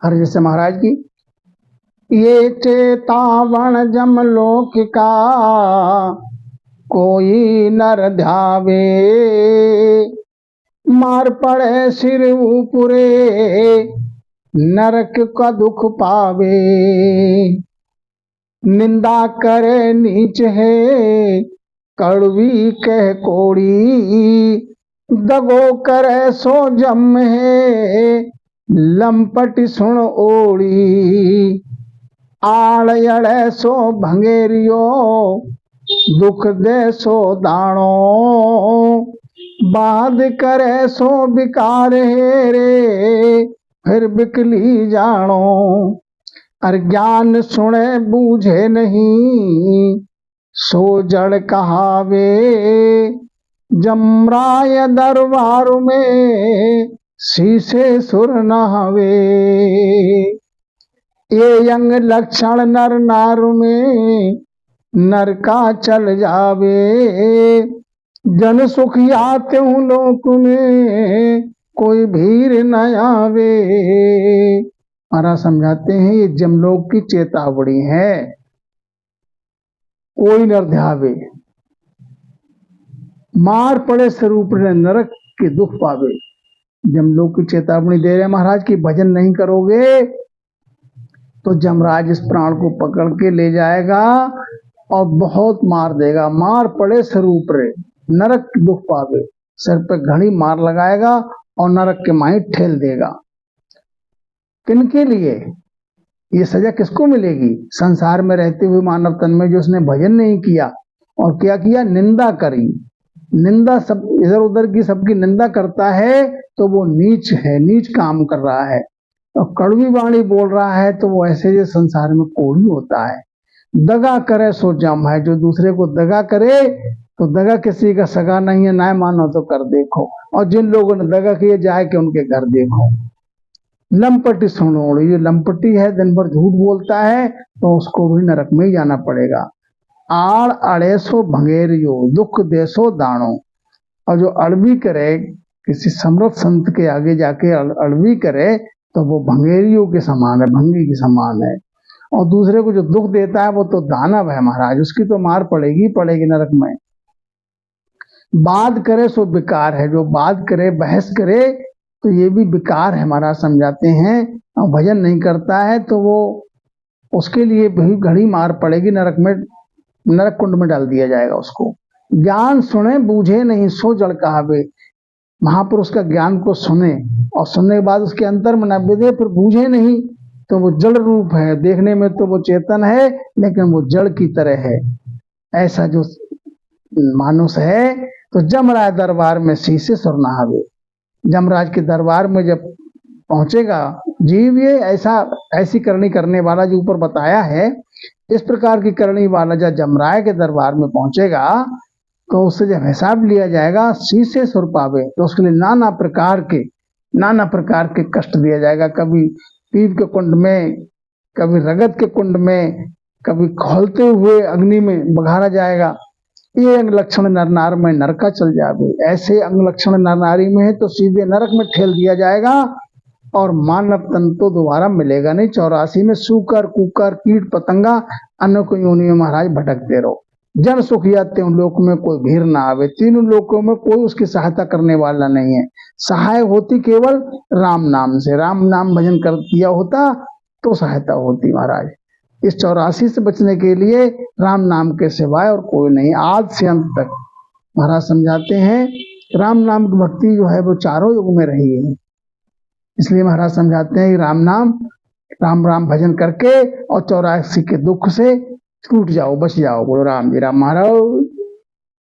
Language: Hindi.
हर जैसे महाराज की ये चेतावण जमलोक का कोई नर ध्यावे, मार पड़े सिर ऊपरे नरक का दुख पावे। निंदा करे नीच है कड़वी कह कोड़ी, दगो करे सो जम है लंपट सुन ओड़ी। आड़ अड़े सो भंगेरियो दुख दे सो दाणो, बाद करे सो बिकार है रे फिर बिकली जानो। और ज्ञान सुने बूझे नहीं सो जड़ कहावे, जमराय दरबार में शीशे सुर नहावे। ये अंग लक्षण नर नार में नर का चल जावे, जन सुख आते हूँ लोक में कोई भीर न आवे। महाराज समझाते हैं ये जमलोक की चेतावनी है, कोई नर ध्यावे, मार पड़े स्वरूप नरक के दुख पावे। जमलोक की चेतावनी दे रहे महाराज की भजन नहीं करोगे तो जमराज इस प्राण को पकड़ के ले जाएगा और बहुत मार देगा। मार पड़े स्वरूप रे नरक के दुख पावे, सर पे घड़ी मार लगाएगा और नरक के माही ठेल देगा। किनके लिए ये सजा किसको मिलेगी? संसार में रहते हुए मानव तन में जो उसने भजन नहीं किया और क्या किया, निंदा करी। निंदा सब इधर उधर की सबकी निंदा करता है तो वो नीच है, नीच काम कर रहा है। और कड़वी वाणी बोल रहा है तो वो ऐसे जो संसार में कोढ़ी होता है। दगा करे सो जम है, जो दूसरे को दगा करे तो दगा किसी का सगा नहीं है, ना मानो तो कर देखो। और जिन लोगों ने दगा किए जाए कि उनके घर देखो। लंपटी सुनो, ये लंपटी है, दिन भर झूठ बोलता है तो उसको भी नरक में ही जाना पड़ेगा। आड़ अड़े सो भंगेरियो दुख देसो दाणो, और जो अड़बी करे किसी समर्थ संत के आगे जाके अड़बी करे तो वो भंगेरियों के समान है, भंगी के समान है। और दूसरे को जो दुख देता है वो तो दानव है महाराज, उसकी तो मार पड़ेगी पड़ेगी नरक में। बात करे सो बेकार है, जो बात करे बहस करे तो ये भी बेकार है महाराज समझाते हैं। और भजन नहीं करता है तो वो उसके लिए भी घड़ी मार पड़ेगी, नरक में, नरक कुंड में डाल दिया जाएगा उसको। ज्ञान सुने बूझे नहीं सो जड़ कहावे, महापुरुष का ज्ञान को सुने और सुनने के बाद उसके अंतर में न विदे फिर बूझे नहीं तो वो जड़ रूप है। देखने में तो वो चेतन है लेकिन वो जड़ की तरह है। ऐसा जो मानुष है तो जमराज दरबार में शीशे सुर नहावे। जमराज के दरबार में जब पहुंचेगा जीव, ये ऐसी करनी करने वाला जो ऊपर बताया है, इस प्रकार की करनी वाला जब जमराज के दरबार में पहुंचेगा तो उससे जब हिसाब लिया जाएगा शीशे सुर पावे, तो उसके लिए नाना प्रकार के कष्ट दिया जाएगा। कभी पीप के कुंड में, कभी रगत के कुंड में, कभी खोलते हुए अग्नि में बघारा जाएगा। ये अंग लक्षण नर नार में नरका चल जावे। ऐसे अंग लक्षण नर नारी में है तो सीधे नरक में ठेल दिया जाएगा और मानव तन तो दोबारा मिलेगा नहीं। 84 में सूकर कुकर कीट पतंगा अनेक योनि में महाराज भटकते रहो। जन सुख याते लोक में कोई भीड़ ना आवे, तीनों लोकों में कोई उसकी सहायता करने वाला नहीं है। सहाय होती केवल राम नाम से, राम नाम भजन कर किया होता तो सहायता होती महाराज। इस 84 से बचने के लिए राम नाम के सिवाय और कोई नहीं, आज से अंत तक। महाराज समझाते हैं राम नाम की भक्ति जो है वो चारों युग में रही है। इसलिए महाराज समझाते हैं राम नाम, राम राम भजन करके और 84 के दुख से छूट जाओ, बच जाओ। बोलो राम जी राम महाराज।